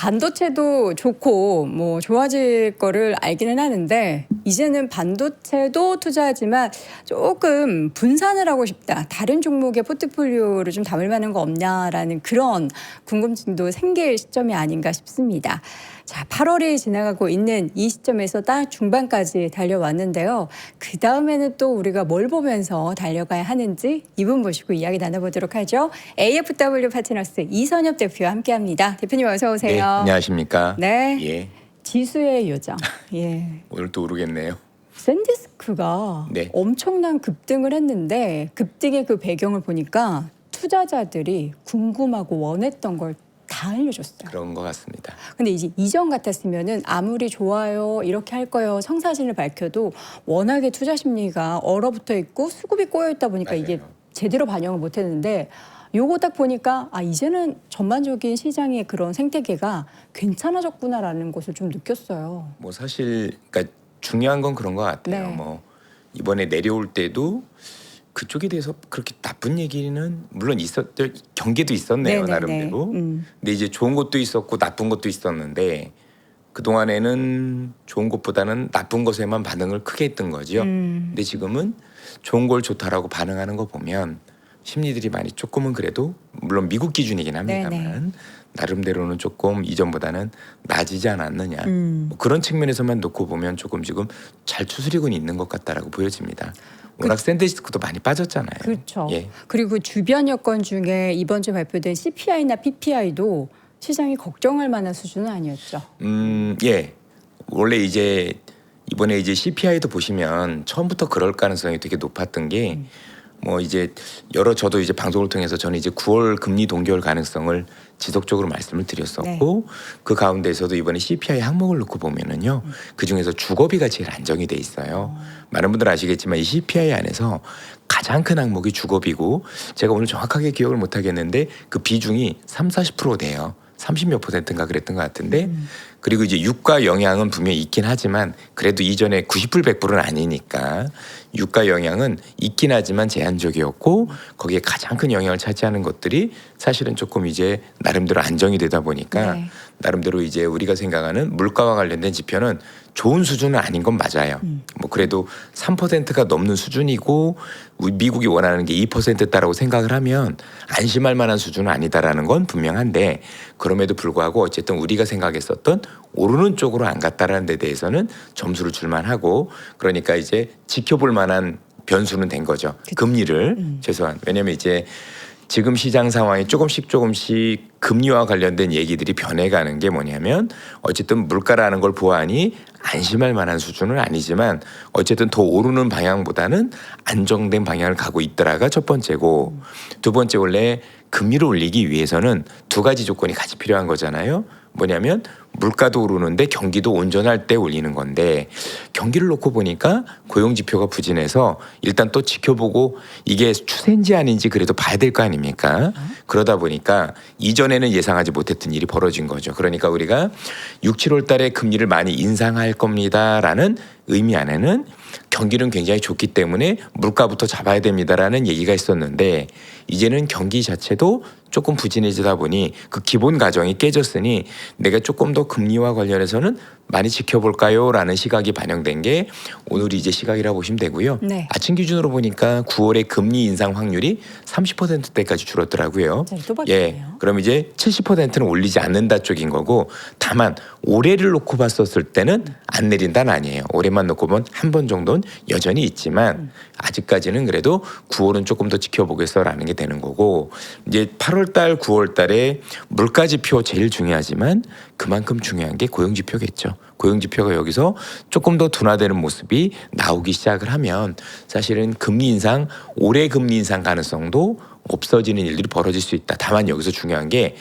반도체도 좋고 뭐 좋아질 거를 알기는 하는데 이제는 반도체도 투자하지만 조금 분산을 하고 싶다. 다른 종목의 포트폴리오를 좀 담을 만한 거 없냐라는 그런 궁금증도 생길 시점이 아닌가 싶습니다. 자, 8월이 지나가고 있는 이 시점에서 딱 중반까지 달려왔는데요. 그 다음에는 또 우리가 뭘 보면서 달려가야 하는지 이분 모시고 이야기 나눠보도록 하죠. AFW 파트너스 이선엽 대표와 함께합니다. 대표님 어서 오세요. 네, 안녕하십니까. 네. 예, 지수의 요정. 예. 오늘 또 오르겠네요. 샌디스크가 네. 엄청난 급등을 했는데 급등의 그 배경을 보니까 투자자들이 궁금하고 원했던 걸 다 알려줬어요. 그런 것 같습니다. 근데 이제 이전 같았으면은 아무리 좋아요 이렇게 할 거예요 성사진을 밝혀도 워낙에 투자 심리가 얼어붙어 있고 수급이 꼬여 있다 보니까 맞아요. 이게 제대로 반영을 못했는데 요거 딱 보니까 아 이제는 전반적인 시장의 그런 생태계가 괜찮아졌구나라는 것을 좀 느꼈어요. 뭐 사실 그러니까 중요한 건 그런 것 같아요. 네. 뭐 이번에 내려올 때도 그쪽에 대해서 그렇게 나쁜 얘기는 물론 있었죠. 경계도 있었네요, 네네네. 나름대로. 근데 이제 좋은 것도 있었고 나쁜 것도 있었는데 그 동안에는 좋은 것보다는 나쁜 것에만 반응을 크게 했던 거죠. 근데 지금은 좋은 걸 좋다라고 반응하는 거 보면 심리들이 많이 조금은 그래도 물론 미국 기준이긴 합니다만 네네. 나름대로는 조금 이전보다는 나아지지 않았느냐 뭐 그런 측면에서만 놓고 보면 조금 지금 잘 추스리고 있는 것 같다라고 보여집니다. 워낙 샌디스크도 많이 빠졌잖아요. 그렇죠. 예. 그리고 주변 여건 중에 이번 주 발표된 CPI나 PPI도 시장이 걱정할 만한 수준은 아니었죠. 예. 원래 이제 이번에 이제 CPI도 보시면 처음부터 그럴 가능성이 되게 높았던 게 뭐 이제 저도 이제 방송을 통해서 저는 이제 9월 금리 동결 가능성을 지속적으로 말씀을 드렸었고 그 가운데서도 이번에 CPI 항목을 놓고 보면은요 그 중에서 주거비가 제일 안정이 돼 있어요. 많은 분들 아시겠지만 이 CPI 안에서 가장 큰 항목이 주거비고 제가 오늘 정확하게 기억을 못 하겠는데 그 비중이 30-40% 돼요. 30몇 %인가 그랬던 것 같은데 그리고 이제 유가 영향은 분명히 있긴 하지만 그래도 이전에 90불 100불은 아니니까 유가 영향은 있긴 하지만 제한적이었고 거기에 가장 큰 영향을 차지하는 것들이 사실은 조금 이제 나름대로 안정이 되다 보니까 네. 나름대로 이제 우리가 생각하는 물가와 관련된 지표는 좋은 수준은 아닌 건 맞아요. 뭐 그래도 3%가 넘는 수준이고 미국이 원하는 게 2%다라고 생각을 하면 안심할 만한 수준은 아니다라는 건 분명한데 그럼에도 불구하고 어쨌든 우리가 생각했었던 오르는 쪽으로 안 갔다라는 데 대해서는 점수를 줄만 하고 그러니까 이제 지켜볼 만한 변수는 된 거죠. 금리를 최소한. 왜냐하면 이제 지금 시장 상황이 조금씩 금리와 관련된 얘기들이 변해가는 게 뭐냐면 어쨌든 물가라는 걸 보아하니 안심할 만한 수준은 아니지만 어쨌든 더 오르는 방향보다는 안정된 방향을 가고 있더라가 첫 번째고 두 번째 원래 금리를 올리기 위해서는 두 가지 조건이 같이 필요한 거잖아요. 뭐냐면 물가도 오르는데 경기도 온전할 때 올리는 건데 경기를 놓고 보니까 고용 지표가 부진해서 일단 또 지켜보고 이게 추세인지 아닌지 그래도 봐야 될 거 아닙니까? 그러다 보니까 이전에는 예상하지 못했던 일이 벌어진 거죠. 그러니까 우리가 6, 7월 달에 금리를 많이 인상할 겁니다라는 의미 안에는 경기는 굉장히 좋기 때문에 물가부터 잡아야 됩니다라는 얘기가 있었는데 이제는 경기 자체도 조금 부진해지다 보니 그 기본 가정이 깨졌으니 내가 조금 더 금리와 관련해서는 많이 지켜볼까요? 라는 시각이 반영된 게 오늘이 이제 시각이라고 보시면 되고요. 네. 아침 기준으로 보니까 9월에 금리 인상 확률이 30%대까지 줄었더라고요. 또 예, 바뀌네요. 그럼 이제 70%는 올리지 않는다 쪽인 거고 다만 올해를 놓고 봤었을 때는 안 내린다는 아니에요. 올해만 놓고 보면 한 번 정도는 여전히 있지만 아직까지는 그래도 9월은 조금 더 지켜보겠어라는 게 되는 거고 이제 8월 달, 9월 달에 물가 지표 제일 중요하지만 그만큼 중요한 게 고용 지표겠죠. 고용 지표가 여기서 조금 더 둔화되는 모습이 나오기 시작을 하면 사실은 금리 인상, 올해 금리 인상 가능성도 없어지는 일들이 벌어질 수 있다. 다만 여기서 중요한 게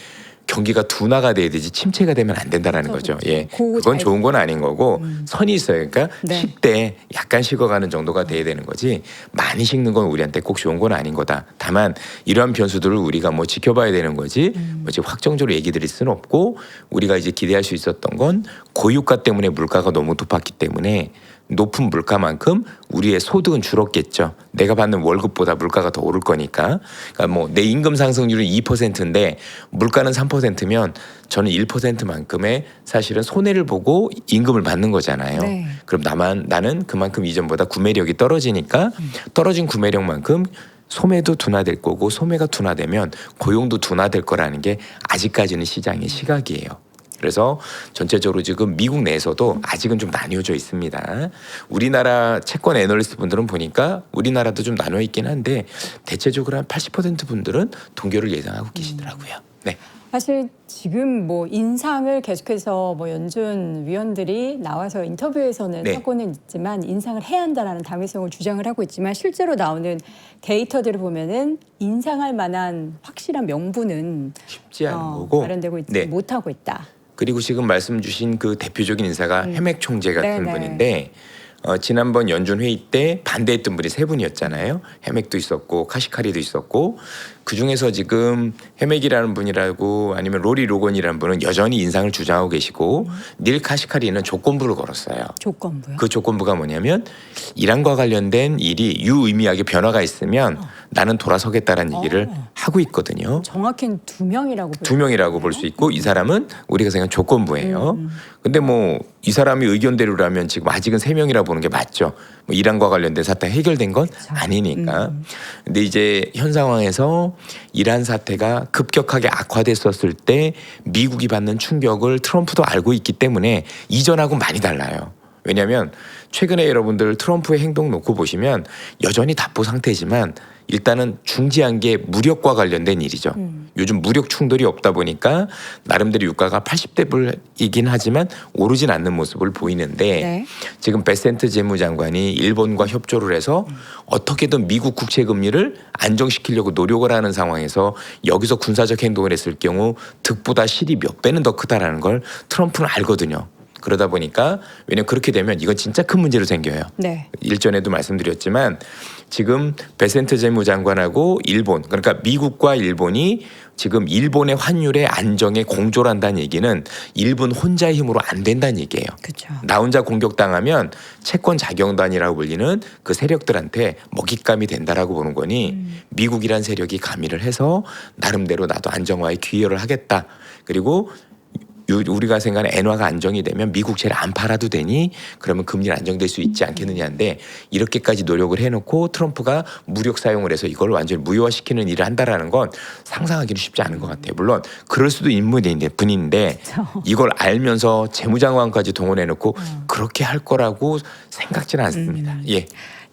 경기가 둔화가 돼야 되지 침체가 되면 안 된다라는 그렇죠, 거죠. 그렇죠. 예, 그거 그건 잘 좋은 건 아닌 거고 선이 있어요. 그러니까 네. 10대 약간 식어가는 정도가 돼야 되는 거지 많이 식는 건 우리한테 꼭 좋은 건 아닌 거다. 다만 이러한 변수들을 우리가 뭐 지켜봐야 되는 거지 뭐 이제 확정적으로 얘기 드릴 수는 없고 우리가 이제 기대할 수 있었던 건 고유가 때문에 물가가 너무 높았기 때문에 높은 물가만큼 우리의 소득은 줄었겠죠. 내가 받는 월급보다 물가가 더 오를 거니까. 그러니까 뭐 내 임금 상승률은 2%인데 물가는 3%면 저는 1%만큼의 사실은 손해를 보고 임금을 받는 거잖아요. 네. 그럼 나는 그만큼 이전보다 구매력이 떨어지니까 떨어진 구매력만큼 소매도 둔화될 거고 소매가 둔화되면 고용도 둔화될 거라는 게 아직까지는 시장의 시각이에요. 그래서 전체적으로 지금 미국 내에서도 아직은 좀 나뉘어져 있습니다. 우리나라 채권 애널리스트 분들은 보니까 우리나라도 좀 나눠 있긴 한데 대체적으로 한 80% 분들은 동결을 예상하고 계시더라고요. 네. 사실 지금 뭐 인상을 계속해서 뭐 연준 위원들이 나와서 인터뷰에서는 네. 하고는 있지만 인상을 해야 한다라는 당위성을 주장을 하고 있지만 실제로 나오는 데이터들을 보면은 인상할 만한 확실한 명분은 쉽지 않은 거고. 마련되고 있지 네. 못하고 있다. 그리고 지금 말씀 주신 그 대표적인 인사가 해맥 총재 같은 네네. 분인데 지난번 연준 회의 때 반대했던 분이 세 분이었잖아요. 해맥도 있었고 카시카리도 있었고 그중에서 지금 해맥이라는 분이라고 아니면 로리 로건이라는 분은 여전히 인상을 주장하고 계시고 닐 카시카리는 조건부를 걸었어요. 조건부요. 그 조건부가 뭐냐면 이란과 관련된 일이 유의미하게 변화가 있으면 나는 돌아서겠다라는 얘기를 하고 있거든요. 정확히는 2명이라고 두 명이라고 볼 수 있고 이 사람은 우리가 생각한 조건부예요. 근데 뭐 이 사람이 의견대로라면 지금 아직은 3명이라 보는 게 맞죠. 뭐 이란과 관련된 사태 해결된 건 아니니까. 근데 이제 현 상황에서 이란 사태가 급격하게 악화됐었을 때 미국이 받는 충격을 트럼프도 알고 있기 때문에 이전하고 많이 달라요. 왜냐하면 최근에 여러분들 트럼프의 행동 놓고 보시면 여전히 답보 상태지만 일단은 중지한 게 무력과 관련된 일이죠. 요즘 무력 충돌이 없다 보니까 나름대로 유가가 80대 불이긴 하지만 오르진 않는 모습을 보이는데 네. 지금 베센트 재무장관이 일본과 협조를 해서 어떻게든 미국 국채 금리를 안정시키려고 노력을 하는 상황에서 여기서 군사적 행동을 했을 경우 득보다 실이 몇 배는 더 크다라는 걸 트럼프는 알거든요. 그러다 보니까 왜냐면 그렇게 되면 이건 진짜 큰 문제로 생겨요. 네. 일전에도 말씀드렸지만 지금 베센트 재무장관하고 일본 그러니까 미국과 일본이 지금 일본의 환율의 안정에 공조를 한다는 얘기는 일본 혼자의 힘으로 안 된다는 얘기예요. 그렇죠. 나 혼자 공격당하면 채권 자경단이라고 불리는 그 세력들한테 먹잇감이 된다라고 보는 거니 미국이란 세력이 가미를 해서 나름대로 나도 안정화에 기여를 하겠다. 그리고 우리가 생각하는 엔화가 안정이 되면 미국채를 안 팔아도 되니 그러면 금리는 안정될 수 있지 않겠느냐인데 이렇게까지 노력을 해놓고 트럼프가 무력 사용을 해서 이걸 완전히 무효화시키는 일을 한다라는 건 상상하기는 쉽지 않은 것 같아요. 물론 그럴 수도 있는 분인데 이걸 알면서 재무장관까지 동원해놓고 그렇게 할 거라고 생각지는 않습니다. 예.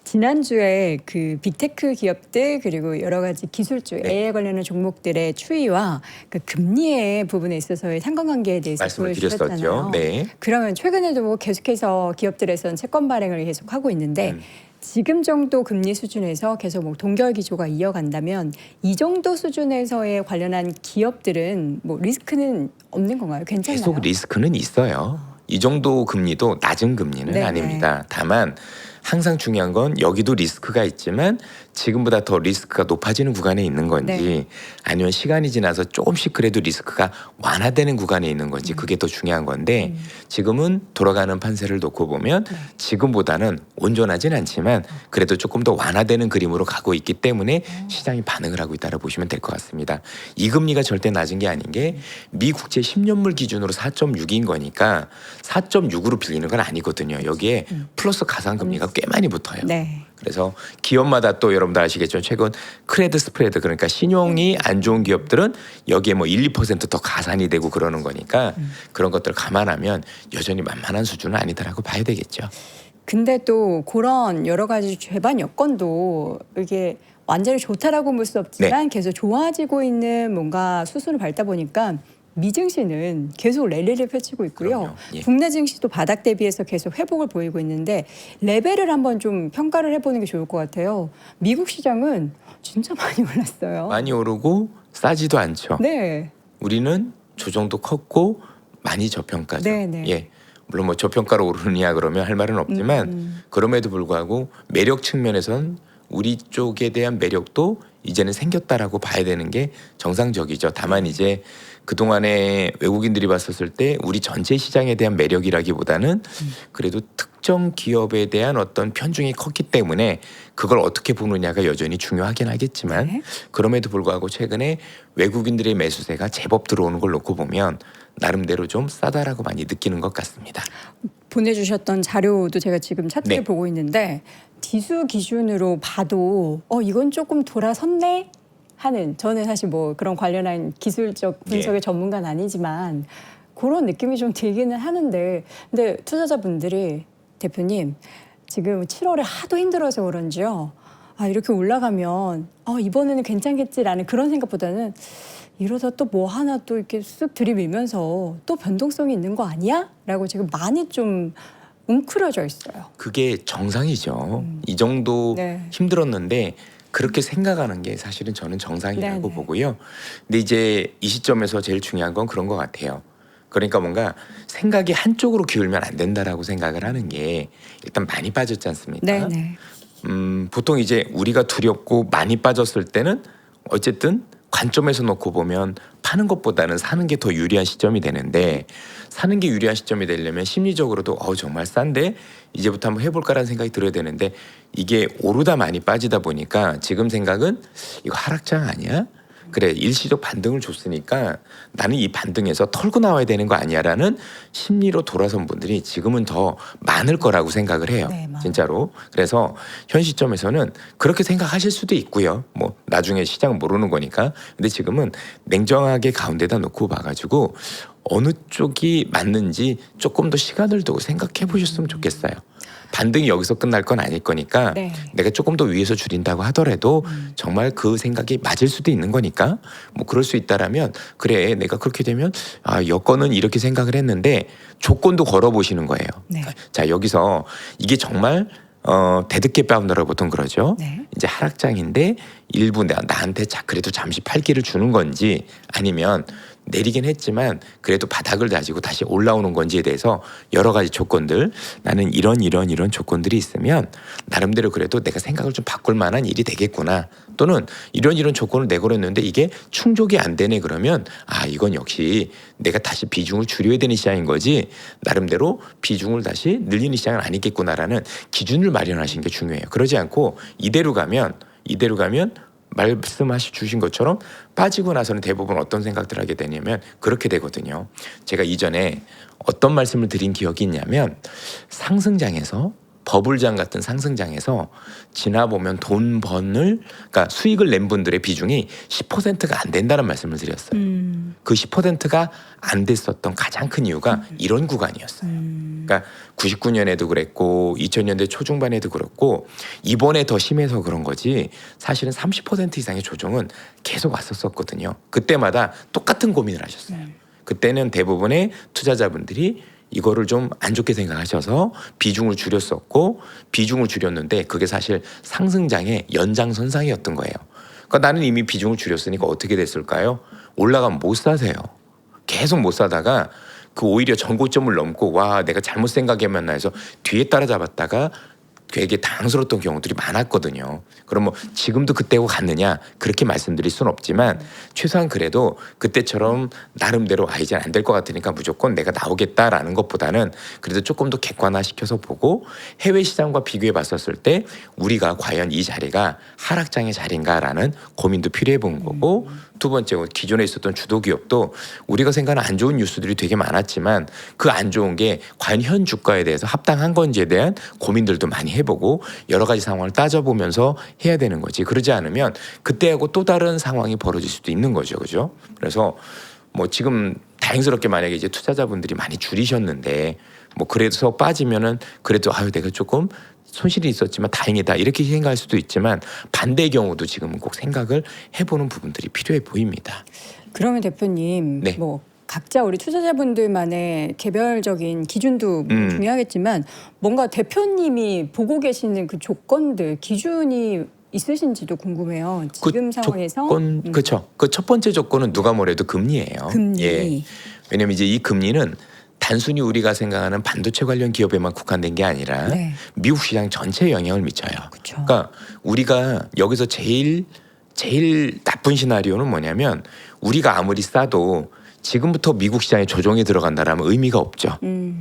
지난주에 그 빅테크 기업들 그리고 여러 가지 기술주 AI 관련한 종목들의 추이와 그 금리의 부분에 있어서의 상관관계에 대해서 말씀을 보여주셨잖아요. 드렸었죠. 네. 그러면 최근에도 뭐 계속해서 기업들에서는 채권 발행을 계속 하고 있는데 지금 정도 금리 수준에서 계속 뭐 동결 기조가 이어간다면 이 정도 수준에서의 관련한 기업들은 뭐 리스크는 없는 건가요? 괜찮나요? 계속 리스크는 있어요. 이 정도 금리도 낮은 금리는 네네. 아닙니다. 다만 항상 중요한 건 여기도 리스크가 있지만 지금보다 더 리스크가 높아지는 구간에 있는 건지 네. 아니면 시간이 지나서 조금씩 그래도 리스크가 완화되는 구간에 있는 건지 그게 더 중요한 건데 지금은 돌아가는 판세를 놓고 보면 지금보다는 온전하진 않지만 그래도 조금 더 완화되는 그림으로 가고 있기 때문에 시장이 반응을 하고 있다고 보시면 될 것 같습니다. 이 금리가 절대 낮은 게 아닌 게 미 국채 10년물 기준으로 4.6인 거니까 4.6으로 빌리는 건 아니거든요. 여기에 플러스 가상금리가 꽤 많이 붙어요. 네. 그래서 기업마다 또 여러분들 아시겠지만 최근 크레드 스프레드 그러니까 신용이 안 좋은 기업들은 여기에 뭐 1, 2%더 가산이 되고 그러는 거니까 그런 것들을 감안하면 여전히 만만한 수준은 아니다라고 봐야 되겠죠. 근데 또 그런 여러 가지 죄반 여건도 이게 완전히 좋다라고 볼 수 없지만 계속 좋아지고 있는 뭔가 수순을 밟다 보니까 미증시는 계속 랠리를 펼치고 있고요. 그럼요. 예. 국내 증시도 바닥 대비해서 계속 회복을 보이고 있는데 레벨을 한번 좀 평가를 해보는 게 좋을 것 같아요. 미국 시장은 진짜 많이 올랐어요. 많이 오르고 싸지도 않죠. 네. 우리는 조정도 컸고 많이 저평가죠. 네네. 예. 물론 뭐 저평가로 오르느냐 그러면 할 말은 없지만 그럼에도 불구하고 매력 측면에선 우리 쪽에 대한 매력도 이제는 생겼다라고 봐야 되는 게 정상적이죠. 다만 이제 그동안에 외국인들이 봤었을 때 우리 전체 시장에 대한 매력이라기보다는 그래도 특정 기업에 대한 어떤 편중이 컸기 때문에 그걸 어떻게 보느냐가 여전히 중요하긴 하겠지만 네. 그럼에도 불구하고 최근에 외국인들의 매수세가 제법 들어오는 걸 놓고 보면 나름대로 좀 싸다라고 많이 느끼는 것 같습니다. 보내주셨던 자료도 제가 지금 차트를 네. 보고 있는데 지수 기준으로 봐도 이건 조금 돌아섰네 하는, 저는 사실 뭐 그런 관련한 기술적 분석의 예. 전문가는 아니지만 그런 느낌이 좀 들기는 하는데, 근데 투자자분들이 대표님 지금 7월에 하도 힘들어서 그런지요, 이렇게 올라가면 이번에는 괜찮겠지라는 그런 생각보다는 이러다 또 뭐 하나 또 이렇게 쓱 들이밀면서 또 변동성이 있는 거 아니야? 라고 지금 많이 좀 웅크려져 있어요. 그게 정상이죠. 이 정도 네. 힘들었는데 그렇게 생각하는 게 사실은 저는 정상이라고 네네. 보고요. 근데 이제 이 시점에서 제일 중요한 건 그런 것 같아요. 그러니까 뭔가 생각이 한쪽으로 기울면 안 된다라고 생각을 하는 게 일단 많이 빠졌지 않습니까? 네네. 보통 이제 우리가 두렵고 많이 빠졌을 때는 어쨌든 관점에서 놓고 보면 파는 것보다는 사는 게 더 유리한 시점이 되는데, 사는 게 유리한 시점이 되려면 심리적으로도 정말 싼데 이제부터 한번 해볼까라는 생각이 들어야 되는데, 이게 오르다 많이 빠지다 보니까 지금 생각은 이거 하락장 아니야? 그래, 일시적 반등을 줬으니까 나는 이 반등에서 털고 나와야 되는 거 아니야라는 심리로 돌아선 분들이 지금은 더 많을 거라고 생각을 해요. 네, 맞아요. 진짜로. 그래서 현 시점에서는 그렇게 생각하실 수도 있고요. 뭐 나중에 시장 모르는 거니까. 근데 지금은 냉정하게 가운데다 놓고 봐가지고 어느 쪽이 맞는지 조금 더 시간을 두고 생각해 보셨으면 좋겠어요. 반등이 여기서 끝날 건 아닐 거니까 네. 내가 조금 더 위에서 줄인다고 하더라도 정말 그 생각이 맞을 수도 있는 거니까, 뭐 그럴 수 있다라면 그래, 내가 그렇게 되면 여건은 이렇게 생각을 했는데 조건도 걸어 보시는 거예요. 네. 자, 여기서 이게 정말 대득게 바운더라고 보통 그러죠. 네. 이제 하락장인데 일부 나한테 그래도 잠시 팔기를 주는 건지, 아니면 내리긴 했지만 그래도 바닥을 다지고 다시 올라오는 건지에 대해서 여러 가지 조건들, 나는 이런 조건들이 있으면 나름대로 그래도 내가 생각을 좀 바꿀 만한 일이 되겠구나, 또는 이런 조건을 내걸었는데 이게 충족이 안 되네, 그러면 이건 역시 내가 다시 비중을 줄여야 되는 시장인 거지 나름대로 비중을 다시 늘리는 시장은 아니겠구나라는 기준을 마련하시는 게 중요해요. 그러지 않고 이대로 가면 말씀하시 주신 것처럼 빠지고 나서는 대부분 어떤 생각들을 하게 되냐면 그렇게 되거든요. 제가 이전에 어떤 말씀을 드린 기억이 있냐면, 상승장에서, 버블장 같은 상승장에서 지나보면 그러니까 수익을 낸 분들의 비중이 10%가 안 된다는 말씀을 드렸어요. 그 10%가 안 됐었던 가장 큰 이유가 이런 구간이었어요. 그러니까 99년에도 그랬고 2000년대 초중반에도 그렇고 이번에 더 심해서 그런 거지, 사실은 30% 이상의 조정은 계속 왔었거든요. 그때마다 똑같은 고민을 하셨어요. 그때는 대부분의 투자자분들이 이거를 좀 안 좋게 생각하셔서 비중을 줄였었고, 비중을 줄였는데 그게 사실 상승장의 연장선상이었던 거예요. 그러니까 나는 이미 비중을 줄였으니까 어떻게 됐을까요? 올라가면 못 사세요. 계속 못 사다가 그 오히려 전고점을 넘고 내가 잘못 생각했나 해서 뒤에 따라잡았다가 되게 당황스러웠던 경우들이 많았거든요. 그럼 뭐 지금도 그때하고 같느냐 그렇게 말씀드릴 수는 없지만, 최소한 그래도 그때처럼 나름대로 이제 안 될 것 같으니까 무조건 내가 나오겠다라는 것보다는 그래도 조금 더 객관화시켜서 보고 해외 시장과 비교해 봤었을 때 우리가 과연 이 자리가 하락장의 자리인가라는 고민도 필요해 본 거고, 두 번째, 기존에 있었던 주도 기업도 우리가 생각하는 안 좋은 뉴스들이 되게 많았지만 그 안 좋은 게 과연 현 주가에 대해서 합당한 건지에 대한 고민들도 많이 해보고 여러 가지 상황을 따져보면서 해야 되는 거지. 그러지 않으면 그때하고 또 다른 상황이 벌어질 수도 있는 거죠. 그죠? 그래서 뭐 지금 다행스럽게 만약에 이제 투자자분들이 많이 줄이셨는데 뭐 그래서 빠지면은 그래도 내가 조금 손실이 있었지만 다행이다 이렇게 생각할 수도 있지만, 반대의 경우도 지금은 꼭 생각을 해보는 부분들이 필요해 보입니다. 그러면 대표님, 네. 뭐 각자 우리 투자자분들만의 개별적인 기준도 중요하겠지만 뭔가 대표님이 보고 계시는 그 조건들, 기준이 있으신지도 궁금해요. 지금 상황에서 그렇죠. 그 첫 번째 조건은 누가 뭐래도 금리예요. 금리. 예. 왜냐하면 이제 이 금리는 단순히 우리가 생각하는 반도체 관련 기업에만 국한된 게 아니라 네. 미국 시장 전체에 영향을 미쳐요. 그쵸. 그러니까 우리가 여기서 제일 나쁜 시나리오는 뭐냐면, 우리가 아무리 싸도 지금부터 미국 시장에 조정이 들어간다라면 의미가 없죠.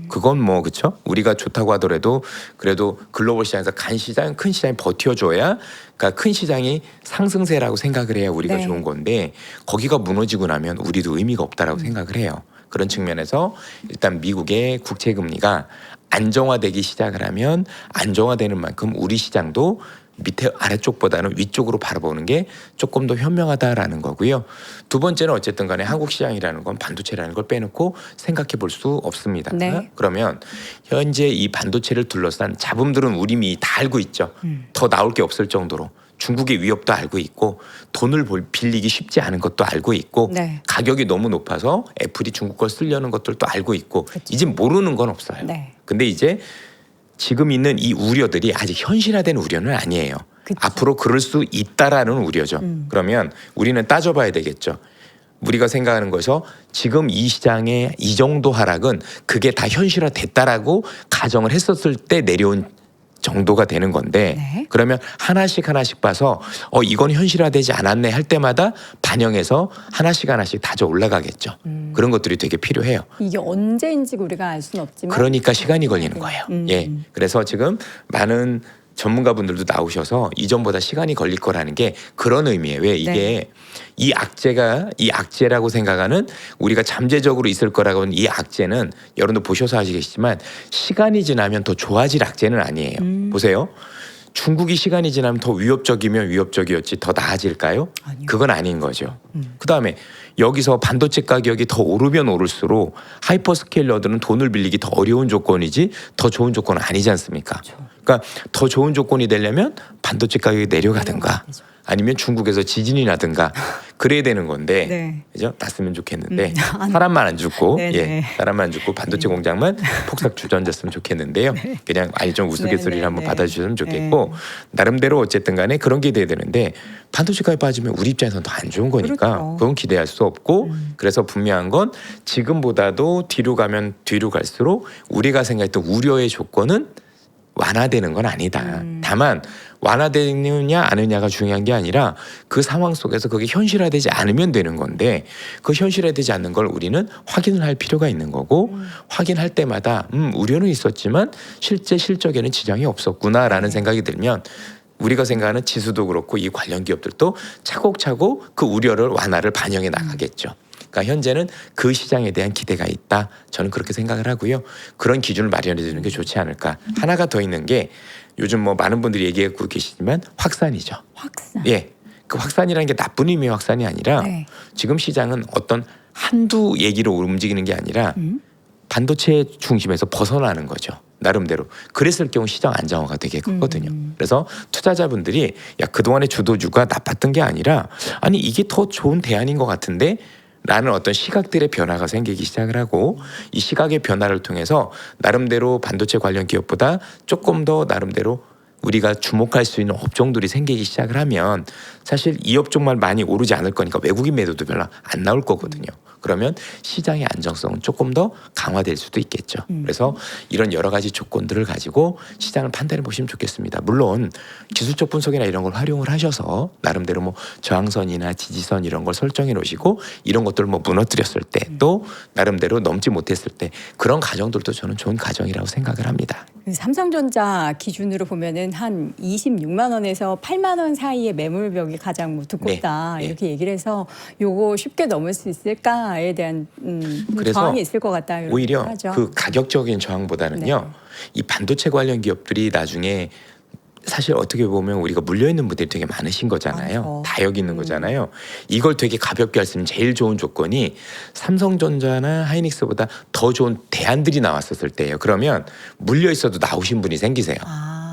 그건 뭐 그렇죠. 우리가 좋다고 하더라도 그래도 글로벌 시장에서 큰 시장이 버텨줘야, 그러니까 큰 시장이 상승세라고 생각을 해야 우리가 네. 좋은 건데 거기가 무너지고 나면 우리도 의미가 없다라고 생각을 해요. 그런 측면에서 일단 미국의 국채 금리가 안정화되기 시작을 하면 안정화되는 만큼 우리 시장도 밑에 아래쪽보다는 위쪽으로 바라보는 게 조금 더 현명하다라는 거고요. 두 번째는 어쨌든 간에 한국 시장이라는 건 반도체라는 걸 빼놓고 생각해 볼 수 없습니다. 네. 그러면 현재 이 반도체를 둘러싼 잡음들은 우리 이미 다 알고 있죠. 더 나올 게 없을 정도로 중국의 위협도 알고 있고 돈을 빌리기 쉽지 않은 것도 알고 있고 네. 가격이 너무 높아서 애플이 중국 걸 쓰려는 것들도 알고 있고 이제 모르는 건 없어요. 네. 근데 이제 지금 있는 이 우려들이 아직 현실화된 우려는 아니에요. 그쵸. 앞으로 그럴 수 있다라는 우려죠. 그러면 우리는 따져봐야 되겠죠. 우리가 생각하는 것에서 지금 이 시장의 이 정도 하락은 그게 다 현실화됐다라고 가정을 했었을 때 내려온 정도가 되는 건데 네. 그러면 하나씩 봐서 이건 현실화되지 않았네 할 때마다 반영해서 하나씩 다져 올라가겠죠. 그런 것들이 되게 필요해요. 이게 언제인지 우리가 알 수는 없지만 그러니까 시간이 걸리는 거예요. 예. 그래서 지금 많은 전문가분들도 나오셔서 이전보다 시간이 걸릴 거라는 게 그런 의미예요. 왜 이게 네. 이 악재라고 생각하는 우리가 잠재적으로 있을 거라고 하는 이 악재는 여러분도 보셔서 아시겠지만 시간이 지나면 더 좋아질 악재는 아니에요. 보세요. 중국이 시간이 지나면 더 위협적이면 위협적이었지 더 나아질까요? 아니요. 그건 아닌 거죠. 그다음에 여기서 반도체 가격이 더 오르면 오를수록 하이퍼스케일러들은 돈을 빌리기 더 어려운 조건이지 더 좋은 조건은 아니지 않습니까? 그러니까 더 좋은 조건이 되려면 반도체 가격이 내려가든가 되죠. 아니면 중국에서 지진이 나든가 그래야 되는 건데 네. 그죠? 났으면 좋겠는데 사람만 안 죽고 네네. 예, 사람만 안 죽고 반도체 공장만 폭삭 주저앉았으면 좋겠는데요. 그냥 아니 좀 우스갯소리를 네네네. 한번 받아주셨으면 좋겠고 나름대로 어쨌든 간에 그런 게 돼야 되는데 반도체 가격이 빠지면 우리 입장에서는 더 안 좋은 거니까 그렇죠. 그건 기대할 수 없고 그래서 분명한 건 지금보다도 뒤로 가면 뒤로 갈수록 우리가 생각했던 우려의 조건은 완화되는 건 아니다. 다만 완화되느냐 아느냐가 중요한 게 아니라 그 상황 속에서 그게 현실화되지 않으면 되는 건데 그 현실화되지 않는 걸 우리는 확인을 할 필요가 있는 거고 확인할 때마다 우려는 있었지만 실제 실적에는 지장이 없었구나라는 생각이 들면 우리가 생각하는 지수도 그렇고 이 관련 기업들도 차곡차곡 그 우려를 완화를 반영해 나가겠죠. 그러니까 현재는 그 시장에 대한 기대가 있다. 저는 그렇게 생각을 하고요. 그런 기준을 마련해 주는 게 좋지 않을까. 하나가 더 있는 게 요즘 뭐 많은 분들이 얘기하고 계시지만 확산이죠. 확산. 예. 그 확산이라는 게 나쁜 의미의 확산이 아니라 네. 지금 시장은 어떤 한두 얘기로 움직이는 게 아니라 반도체 중심에서 벗어나는 거죠. 나름대로. 그랬을 경우 시장 안정화가 되게 크거든요. 그래서 투자자분들이 야 그동안의 주도주가 나빴던 게 아니라 아니 이게 더 좋은 대안인 것 같은데 라는 어떤 시각들의 변화가 생기기 시작을 하고 이 시각의 변화를 통해서 나름대로 반도체 관련 기업보다 조금 더 나름대로 우리가 주목할 수 있는 업종들이 생기기 시작을 하면 사실 이 업종만 많이 오르지 않을 거니까 외국인 매도도 별로 안 나올 거거든요. 그러면 시장의 안정성은 조금 더 강화될 수도 있겠죠. 그래서 이런 여러 가지 조건들을 가지고 시장을 판단해 보시면 좋겠습니다. 물론 기술적 분석이나 이런 걸 활용을 하셔서 나름대로 뭐 저항선이나 지지선 이런 걸 설정해 놓으시고 이런 것들을 뭐 무너뜨렸을 때 또 나름대로 넘지 못했을 때 그런 가정들도 저는 좋은 가정이라고 생각을 합니다. 삼성전자 기준으로 보면은 한 26만 원에서 8만 원 사이의 매물벽이 가장 뭐 두껍다 네. 이렇게 얘기를 해서 요거 쉽게 넘을 수 있을까에 대한 그래서 저항이 있을 것 같다. 이렇게 오히려 하죠. 그 가격적인 저항보다는요. 네. 이 반도체 관련 기업들이 나중에 사실 어떻게 보면 우리가 물려있는 분들이 되게 많으신 거잖아요. 많죠. 다 여기 있는 거잖아요. 이걸 되게 가볍게 할 수 있는 제일 좋은 조건이 삼성전자나 하이닉스보다 더 좋은 대안들이 나왔었을 때예요. 그러면 물려있어도 나오신 분이 생기세요.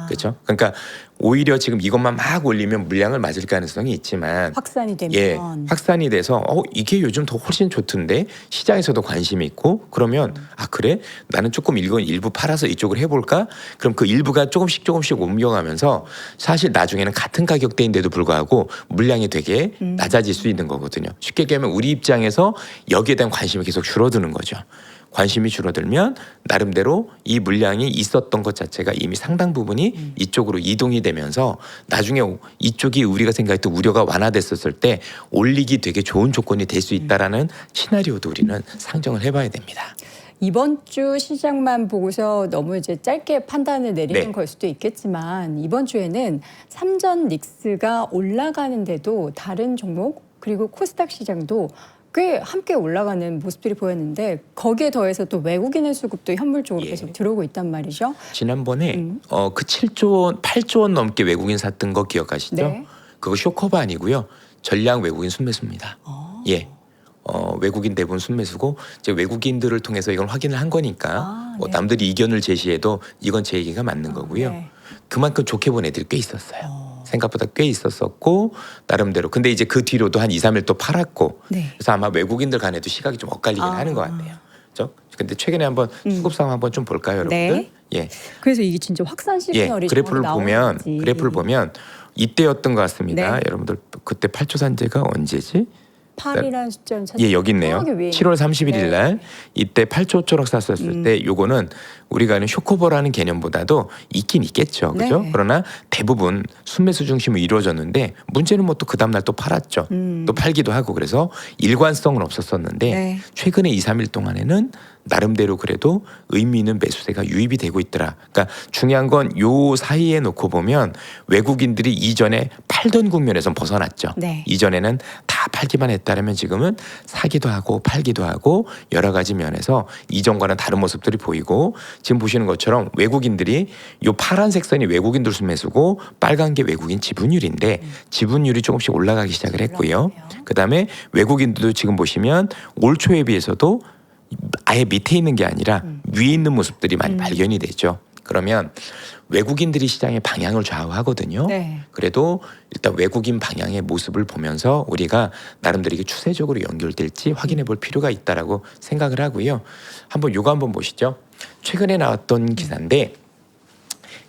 그렇죠? 그러니까 오히려 지금 이것만 막 올리면 물량을 맞을 가능성이 있지만 확산이 되면 예, 확산이 돼서 이게 요즘 더 훨씬 좋던데 시장에서도 관심이 있고 그러면 아 그래? 나는 조금 이건 일부 팔아서 이쪽을 해볼까? 그럼 그 일부가 조금씩 옮겨가면서 사실 나중에는 같은 가격대인데도 불구하고 물량이 되게 낮아질 수 있는 거거든요. 쉽게 얘기하면 우리 입장에서 여기에 대한 관심이 계속 줄어드는 거죠. 관심이 줄어들면 나름대로 이 물량이 있었던 것 자체가 이미 상당 부분이 이쪽으로 이동이 되면서 나중에 이쪽이 우리가 생각했던 우려가 완화됐었을 때 올리기 되게 좋은 조건이 될 수 있다라는 시나리오도 우리는 상정을 해봐야 됩니다. 이번 주 시장만 보고서 너무 이제 짧게 판단을 내리는 네. 걸 수도 있겠지만 이번 주에는 삼전 닉스가 올라가는데도 다른 종목 그리고 코스닥 시장도 꽤 함께 올라가는 모습들이 보였는데 거기에 더해서 또 외국인의 수급도 현물적으로 예. 계속 들어오고 있단 말이죠. 지난번에 그 7조 원, 8조 원 넘게 외국인 샀던 거 기억하시죠? 네. 그거 쇼커버 아니고요. 전량 외국인 순매수입니다. 예. 외국인 대부분 순매수고 이제 외국인들을 통해서 이걸 확인을 한 거니까 네. 남들이 이견을 제시해도 이건 제 얘기가 맞는 거고요. 네. 그만큼 좋게 본 애들이 꽤 있었어요. 생각보다 꽤 있었었고 나름대로 근데 이제 그 뒤로도 한 2, 3일 또 팔았고 네. 그래서 아마 외국인들 간에도 시각이 좀 엇갈리긴 하는 것 같아요. 그렇죠? 근데 최근에 한번 수급 상황 한번 좀 볼까요, 여러분들? 네. 예. 그래서 이게 진짜 확산 시그널이 그래프를 정말 보면 나오는지. 그래프를 보면 이때였던 것 같습니다. 네. 여러분들 그때 8조 산재가 언제지? 8이라는 숫자는 찾기 예, 여기 있네요. 위에 7월 31일 네. 날 이때 8조 초록 샀었을 때 요거는 우리가 아는 쇼커버라는 개념보다도 있긴 있겠죠. 그죠? 네. 그러나 대부분 순매수 중심으로 이루어졌는데 문제는 뭐 또 그 다음 날 또 팔았죠. 또 팔기도 하고 그래서 일관성은 없었었는데 네. 최근에 2, 3일 동안에는 나름대로 그래도 의미 있는 매수세가 유입이 되고 있더라. 그러니까 중요한 건 요 사이에 놓고 보면 외국인들이 이전에 팔던 국면에선 벗어났죠. 네. 이전에는 다 팔기만 했다면 지금은 사기도 하고 팔기도 하고 여러 가지 면에서 이전과는 다른 모습들이 보이고 지금 보시는 것처럼 외국인들이 요 파란색 선이 외국인들 순매수고 빨간 게 외국인 지분율인데 지분율이 조금씩 올라가기 시작을 했고요. 올라가네요. 그다음에 외국인들도 지금 보시면 올 초에 비해서도 아예 밑에 있는 게 아니라 위에 있는 모습들이 많이 발견이 되죠. 그러면 외국인들이 시장의 방향을 좌우하거든요. 네. 그래도 일단 외국인 방향의 모습을 보면서 우리가 나름대로 이게 추세적으로 연결될지 확인해 볼 필요가 있다라고 생각을 하고요. 한번 요거 한번 보시죠. 최근에 나왔던 기사인데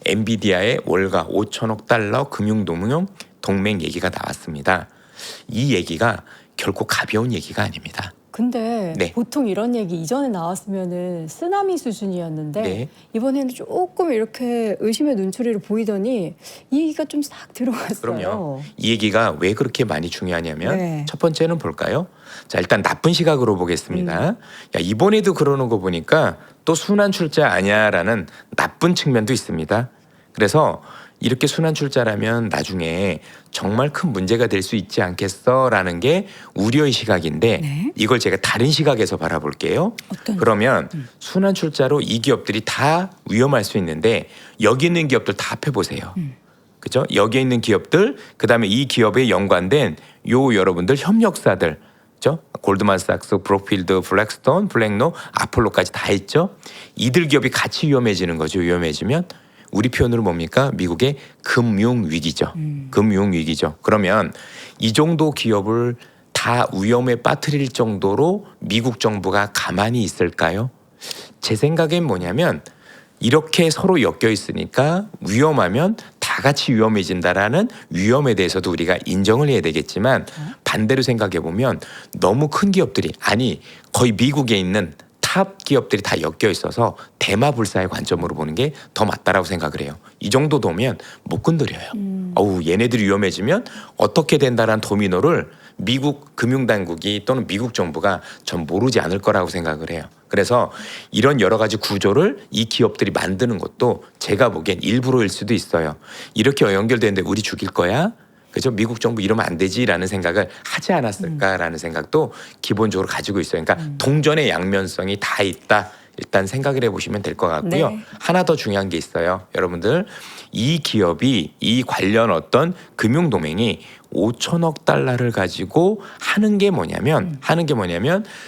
엔비디아의 월가 5천억 달러 금융동맹 얘기가 나왔습니다. 이 얘기가 결코 가벼운 얘기가 아닙니다. 근데 네. 보통 이런 얘기 이전에 나왔으면은 쓰나미 수준이었는데 네. 이번에는 조금 이렇게 의심의 눈초리를 보이더니 이 얘기가 좀 싹 들어갔어요. 그럼요. 이 얘기가 왜 그렇게 많이 중요하냐면 네. 첫 번째는 볼까요? 자 일단 나쁜 시각으로 보겠습니다. 야 이번에도 그러는 거 보니까 또 순환 출자 아니야라는 나쁜 측면도 있습니다. 그래서 이렇게 순환 출자라면 나중에 정말 큰 문제가 될 수 있지 않겠어라는 게 우려의 시각인데 네. 이걸 제가 다른 시각에서 바라볼게요. 어떤? 그러면 순환 출자로 이 기업들이 다 위험할 수 있는데 여기 있는 기업들 다 합해보세요. 그죠? 여기에 있는 기업들, 그다음에 이 기업에 연관된 요 여러분들 협력사들, 그죠? 골드만삭스, 브록필드, 블랙스톤, 블랙노, 아폴로까지 다 있죠. 이들 기업이 같이 위험해지는 거죠. 위험해지면 우리 표현으로 뭡니까? 미국의 금융 위기죠. 금융 위기죠. 그러면 이 정도 기업을 다 위험에 빠뜨릴 정도로 미국 정부가 가만히 있을까요? 제 생각엔 뭐냐면 이렇게 서로 엮여 있으니까 위험하면 다 같이 위험해진다라는 위험에 대해서도 우리가 인정을 해야 되겠지만 반대로 생각해 보면 너무 큰 기업들이 아니 거의 미국에 있는 탑 기업들이 다 엮여 있어서 대마불사의 관점으로 보는 게 더 맞다라고 생각을 해요. 이 정도 도면 못 건드려요. 어우 얘네들이 위험해지면 어떻게 된다라는 도미노를 미국 금융당국이 또는 미국 정부가 전 모르지 않을 거라고 생각을 해요. 그래서 이런 여러 가지 구조를 이 기업들이 만드는 것도 제가 보기엔 일부러일 수도 있어요. 이렇게 연결되는데 우리 죽일 거야? 그죠? 미국 정부 이러면 안 되지라는 생각을 하지 않았을까라는 생각도 기본적으로 가지고 있어요. 그러니까 동전의 양면성이 다 있다. 일단 생각을 해보시면 될 것 같고요. 네. 하나 더 중요한 게 있어요. 여러분들 이 기업이 이 관련 어떤 금융동맹이 5천억 달러를 가지고 하는 게 뭐냐면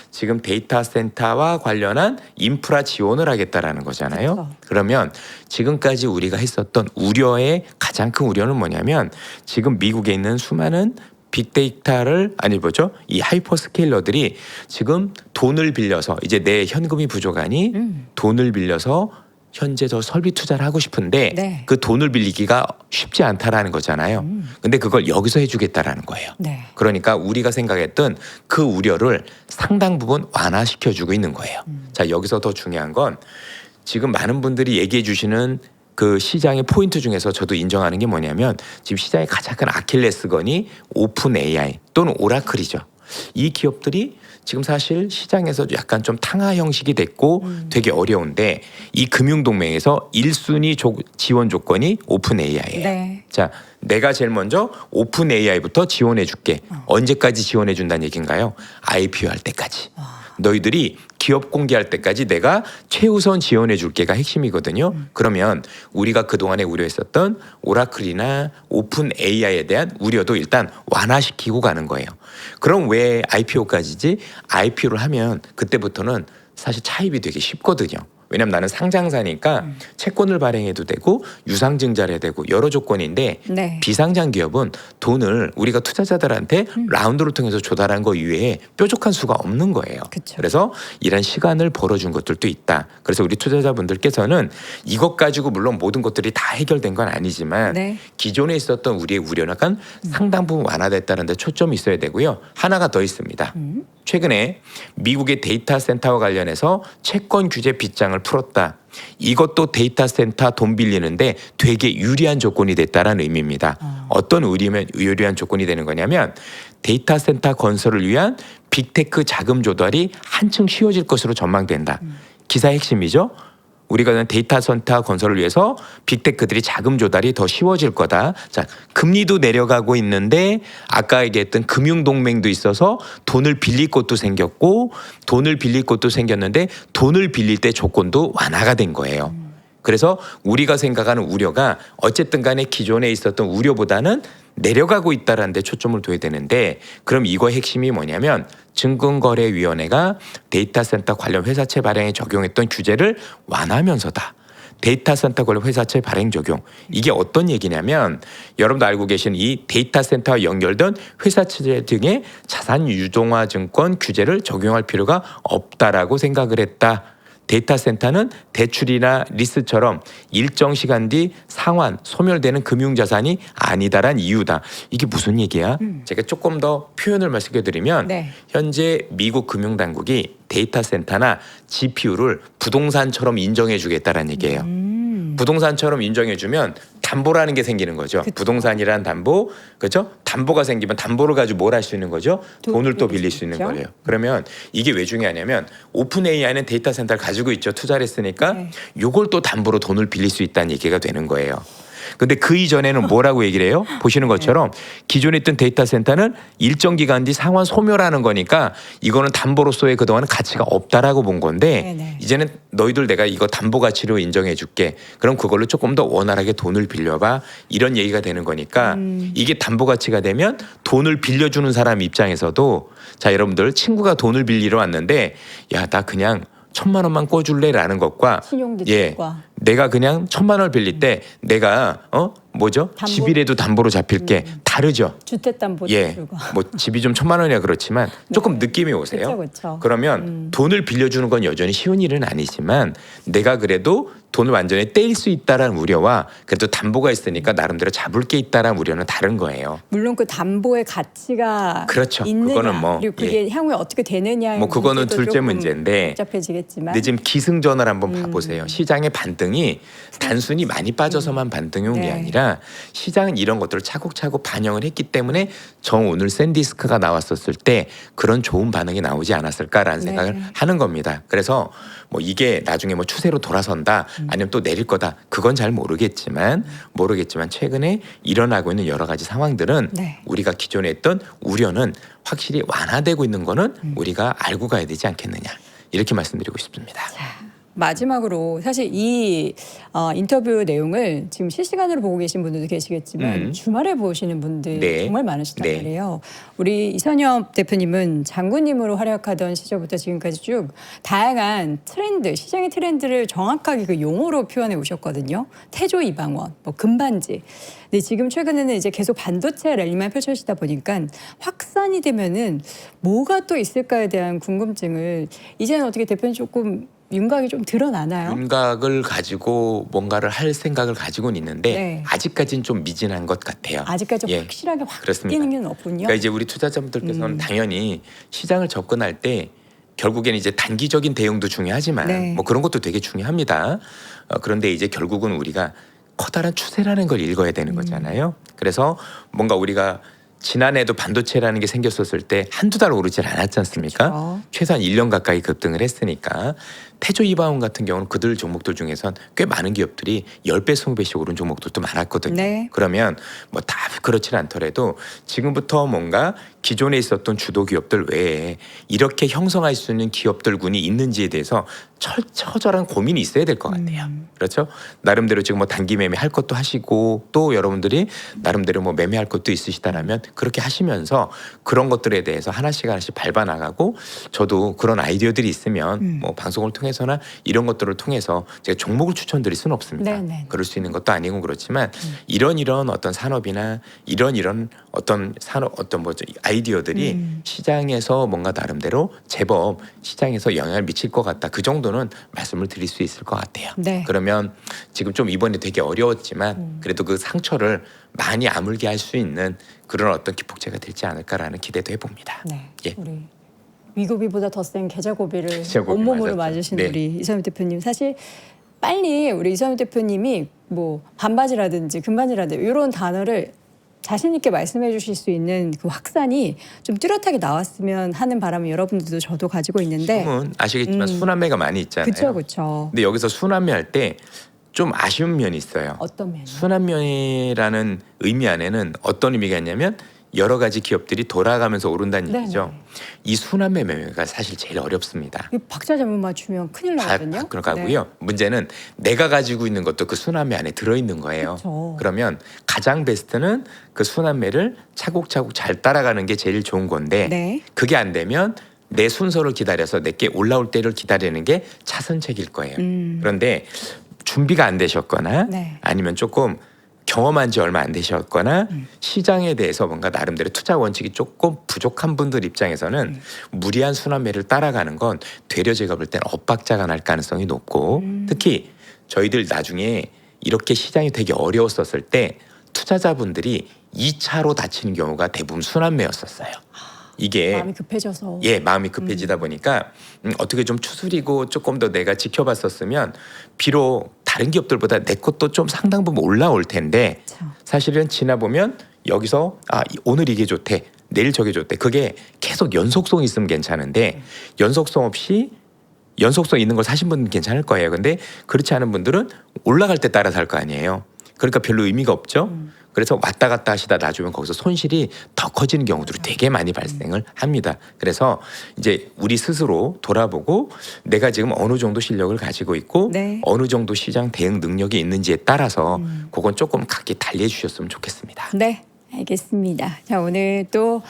지금 데이터 센터와 관련한 인프라 지원을 하겠다라는 거잖아요. 그렇죠. 그러면 지금까지 우리가 했었던 우려의 가장 큰 우려는 뭐냐면 지금 미국에 있는 수많은 빅데이터를 이 하이퍼스케일러들이 지금 돈을 빌려서 이제 내 현금이 부족하니 돈을 빌려서 현재 더 설비 투자를 하고 싶은데 네. 그 돈을 빌리기가 쉽지 않다라는 거잖아요. 근데 그걸 여기서 해주겠다라는 거예요. 네. 그러니까 우리가 생각했던 그 우려를 상당 부분 완화시켜주고 있는 거예요. 자, 여기서 더 중요한 건 지금 많은 분들이 얘기해 주시는 그 시장의 포인트 중에서 저도 인정하는 게 뭐냐면 지금 시장의 가장 큰 아킬레스건이 오픈 AI 또는 오라클이죠. 이 기업들이 지금 사실 시장에서 약간 좀 탕화 형식이 됐고 되게 어려운데 이 금융동맹에서 1순위 지원 조건이 오픈 AI예요. 네. 자, 내가 제일 먼저 오픈 AI부터 지원해 줄게. 언제까지 지원해 준다는 얘기인가요? IPO 할 때까지. 너희들이 기업 공개할 때까지 내가 최우선 지원해 줄게가 핵심이거든요. 그러면 우리가 그동안에 우려했었던 오라클이나 오픈 AI에 대한 우려도 일단 완화시키고 가는 거예요. 그럼 왜 IPO까지지? IPO를 하면 그때부터는 사실 차입이 되게 쉽거든요. 왜냐면 나는 상장사니까 채권을 발행해도 되고 유상증자를 해야 되고 여러 조건인데 네. 비상장 기업은 돈을 우리가 투자자들한테 라운드를 통해서 조달한 거 이외에 뾰족한 수가 없는 거예요. 그쵸. 그래서 이런 시간을 벌어준 것들도 있다. 그래서 우리 투자자분들께서는 이것 가지고 물론 모든 것들이 다 해결된 건 아니지만 네. 기존에 있었던 우리의 우려는 약간 상당 부분 완화됐다는 데 초점이 있어야 되고요. 하나가 더 있습니다. 최근에 미국의 데이터 센터와 관련해서 채권 규제 빗장을 풀었다. 이것도 데이터 센터 돈 빌리는데 되게 유리한 조건이 됐다라는 의미입니다. 어떤 유리한 조건이 되는 거냐면 데이터 센터 건설을 위한 빅테크 자금 조달이 한층 쉬워질 것으로 전망된다. 기사의 핵심이죠. 우리가 데이터 센터 건설을 위해서 빅테크들이 자금 조달이 더 쉬워질 거다. 자, 금리도 내려가고 있는데 아까 얘기했던 금융동맹도 있어서 돈을 빌릴 곳도 생겼고 돈을 빌릴 곳도 생겼는데 돈을 빌릴 때 조건도 완화가 된 거예요. 그래서 우리가 생각하는 우려가 어쨌든 간에 기존에 있었던 우려보다는 내려가고 있다는 데 초점을 둬야 되는데 그럼 이거의 핵심이 뭐냐면 증권거래위원회가 데이터 센터 관련 회사채 발행에 적용했던 규제를 완화하면서다. 데이터 센터 관련 회사채 발행 적용. 이게 어떤 얘기냐면 여러분도 알고 계신 이 데이터 센터와 연결된 회사채 등의 자산 유동화 증권 규제를 적용할 필요가 없다라고 생각을 했다. 데이터 센터는 대출이나 리스처럼 일정 시간 뒤 상환, 소멸되는 금융자산이 아니다란 이유다. 이게 무슨 얘기야? 제가 조금 더 표현을 말씀드리면 네. 현재 미국 금융당국이 데이터 센터나 GPU를 부동산처럼 인정해 주겠다는 얘기예요. 부동산처럼 인정해주면 담보라는 게 생기는 거죠. 그쵸. 부동산이란 담보, 그렇죠? 담보가 생기면 담보를 가지고 뭘 할 수 있는 거죠? 돈을 또 빌릴 수 있는 있죠. 거예요. 그러면 이게 왜 중요하냐면 오픈 AI는 데이터 센터를 가지고 있죠. 투자를 했으니까 네. 요걸 또 담보로 돈을 빌릴 수 있다는 얘기가 되는 거예요. 근데 그 이전에는 뭐라고 얘기를 해요? 보시는 것처럼 기존에 있던 데이터 센터는 일정 기간 뒤 상환 소멸하는 거니까 이거는 담보로서의 그동안은 가치가 없다라고 본 건데 네네. 이제는 너희들 내가 이거 담보 가치로 인정해 줄게. 그럼 그걸로 조금 더 원활하게 돈을 빌려봐. 이런 얘기가 되는 거니까 이게 담보 가치가 되면 돈을 빌려주는 사람 입장에서도 자 여러분들 친구가 돈을 빌리러 왔는데 야 나 그냥 1,000만 원만 꿔줄래라는 것과 신용대출과 내가 그냥 1,000만 원을 빌릴 때 내가 뭐죠? 담보- 집이라도 담보로 잡힐게 다르죠. 주택담보대출과 뭐 집이 좀 1,000만 원이야 그렇지만 조금 느낌이 오세요. 그쵸. 그러면 돈을 빌려주는 건 여전히 쉬운 일은 아니지만 내가 그래도 돈을 완전히 떼일 수 있다라는 우려와 그래도 담보가 있으니까 나름대로 잡을 게 있다라는 우려는 다른 거예요. 물론 그 담보의 가치가 그렇죠. 있느냐 그거는 뭐, 그리고 그게 향후에 어떻게 되느냐 뭐 그거는 둘째 문제인데 복잡해지겠지만 근데 지금 기승전을 한번 봐보세요. 시장의 반등이 단순히 많이 빠져서만 반등이 온 게 네. 아니라 시장은 이런 것들을 차곡차곡 반영을 했기 때문에 오늘 샌디스크가 나왔었을 때 그런 좋은 반응이 나오지 않았을까라는 네. 생각을 하는 겁니다. 그래서 뭐 이게 나중에 뭐 추세로 돌아선다 아니면 또 내릴 거다 그건 잘 모르겠지만 최근에 일어나고 있는 여러 가지 상황들은 네. 우리가 기존에 했던 우려는 확실히 완화되고 있는 거는 우리가 알고 가야 되지 않겠느냐 이렇게 말씀드리고 싶습니다. 마지막으로 사실 이 인터뷰 내용을 지금 실시간으로 보고 계신 분들도 계시겠지만 주말에 보시는 분들 네. 정말 많으시단 네. 말이에요. 우리 이선엽 대표님은 장군님으로 활약하던 시절부터 지금까지 쭉 다양한 트렌드, 시장의 트렌드를 정확하게 그 용어로 표현해 오셨거든요. 태조 이방원, 뭐 금반지. 근데 지금 최근에는 이제 계속 반도체 랠리만 펼쳐지다 보니까 확산이 되면은 뭐가 또 있을까에 대한 궁금증을 이제는 어떻게 대표님 조금 윤곽이 좀 드러나나요? 윤곽을 가지고 뭔가를 할 생각을 가지고는 있는데 네. 아직까지는 좀 미진한 것 같아요. 아직까지 예, 확실하게 확 그렇습니다. 뛰는 게 없군요. 그러니까 이제 우리 투자자분들께서는 당연히 시장을 접근할 때 결국에는 이제 단기적인 대응도 중요하지만 네. 뭐 그런 것도 되게 중요합니다. 그런데 이제 결국은 우리가 커다란 추세라는 걸 읽어야 되는 거잖아요. 그래서 뭔가 우리가 지난해도 반도체라는 게 생겼었을 때 한두 달 오르질 않았지 않습니까? 그렇죠. 최소한 1년 가까이 급등을 했으니까 태조 이바운 같은 경우는 그들 종목들 중에선 꽤 많은 기업들이 10배, 20배씩 오른 종목들도 많았거든요. 네. 그러면 뭐 다 그렇지는 않더라도 지금부터 뭔가 기존에 있었던 주도 기업들 외에 이렇게 형성할 수 있는 기업들군이 있는지에 대해서 처절한 고민이 있어야 될 것 같아요. 그렇죠? 나름대로 지금 뭐 단기 매매 할 것도 하시고 또 여러분들이 나름대로 뭐 매매할 것도 있으시다라면 그렇게 하시면서 그런 것들에 대해서 하나씩 밟아 나가고 저도 그런 아이디어들이 있으면 뭐 방송을 통해서나 이런 것들을 통해서 제가 종목을 추천드릴 수는 없습니다. 네네. 그럴 수 있는 것도 아니고 그렇지만 이런 어떤 산업이나 이런 어떤 산업 어떤 뭐죠 아이디어들이 시장에서 뭔가 나름대로 제법 시장에서 영향을 미칠 것 같다. 그 정도는 말씀을 드릴 수 있을 것 같아요. 네. 그러면 지금 좀 이번에 되게 어려웠지만 그래도 그 상처를 많이 아물게 할 수 있는 그런 어떤 기폭제가 되지 않을까라는 기대도 해봅니다. 네. 예. 우리 위고비보다 더 센 계좌고비를 계좌고비 온몸으로 맞았죠. 맞으신 네. 우리 이선엽 대표님 사실 빨리 우리 이선엽 대표님이 뭐 반바지라든지 금바지라든지 이런 단어를 자신 있게 말씀해 주실 수 있는 그 확산이 좀 뚜렷하게 나왔으면 하는 바람을 여러분들도 저도 가지고 있는데 지금은 아시겠지만 순환매가 많이 있잖아요. 그렇죠, 그렇죠. 근데 여기서 순환매 할 때 좀 아쉬운 면이 있어요. 어떤 면이? 순환매라는 의미 안에는 어떤 의미가 있냐면 여러 가지 기업들이 돌아가면서 오른다는 네네. 얘기죠. 이 순환매 매매가 사실 제일 어렵습니다. 이 박자 잘못 맞추면 큰일 나거든요. 그러고요. 문제는 내가 가지고 있는 것도 그 순환매 안에 들어 있는 거예요. 그렇죠. 그러면 가장 베스트는 그 순환매를 차곡차곡 잘 따라가는 게 제일 좋은 건데 네. 그게 안 되면 내 순서를 기다려서 내게 올라올 때를 기다리는 게 차선책일 거예요. 그런데 준비가 안 되셨거나 네. 아니면 조금 경험한 지 얼마 안 되셨거나 시장에 대해서 뭔가 나름대로 투자 원칙이 조금 부족한 분들 입장에서는 무리한 순환매를 따라가는 건 되려 제가 볼 때는 엇박자가 날 가능성이 높고 특히 저희들 나중에 이렇게 시장이 되게 어려웠었을 때 투자자분들이 2차로 다치는 경우가 대부분 순환매였었어요. 이게 마음이 급해져서. 마음이 급해지다 보니까 어떻게 좀 추스리고 조금 더 내가 지켜봤었으면 비록 다른 기업들보다 내 것도 좀 상당 부분 올라올 텐데 그렇죠. 사실은 지나 보면 여기서 오늘 이게 좋대 내일 저게 좋대 그게 계속 연속성 있으면 괜찮은데 연속성 없이 연속성 있는 걸 사신 분은 괜찮을 거예요. 근데 그렇지 않은 분들은 올라갈 때 따라 살 거 아니에요. 그러니까 별로 의미가 없죠. 그래서 왔다 갔다 하시다 놔주면 거기서 손실이 더 커지는 경우들이 되게 많이 발생을 합니다. 그래서 이제 우리 스스로 돌아보고 내가 지금 어느 정도 실력을 가지고 있고 네. 어느 정도 시장 대응 능력이 있는지에 따라서 그건 조금 각기 달리해 주셨으면 좋겠습니다. 네, 알겠습니다. 자, 오늘 또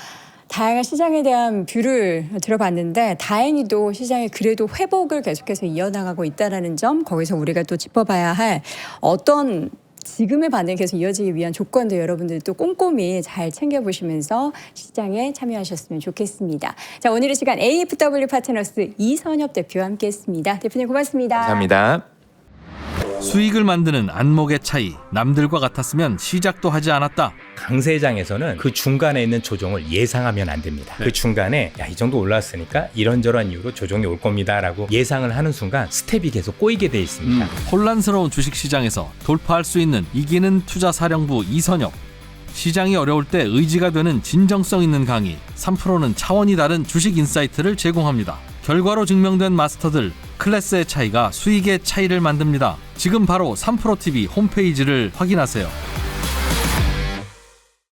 다양한 시장에 대한 뷰를 들어봤는데 다행히도 시장이 그래도 회복을 계속해서 이어나가고 있다는 점 거기서 우리가 또 짚어봐야 할 어떤 지금의 반응이 계속 이어지기 위한 조건도 여러분들이 또 꼼꼼히 잘 챙겨보시면서 시장에 참여하셨으면 좋겠습니다. 자, 오늘의 시간 AFW 파트너스 이선엽 대표와 함께했습니다. 대표님 고맙습니다. 감사합니다. 수익을 만드는 안목의 차이, 남들과 같았으면 시작도 하지 않았다. 강세장에서는 그 중간에 있는 조정을 예상하면 안 됩니다. 그 중간에 이 정도 올라왔으니까 이런저런 이유로 조정이 올 겁니다라고 예상을 하는 순간 스텝이 계속 꼬이게 돼 있습니다. 혼란스러운 주식시장에서 돌파할 수 있는 이기는 투자사령부 이선엽. 시장이 어려울 때 의지가 되는 진정성 있는 강의, 3%는 차원이 다른 주식 인사이트를 제공합니다. 결과로 증명된 마스터들, 클래스의 차이가 수익의 차이를 만듭니다. 지금 바로 3프로TV 홈페이지를 확인하세요.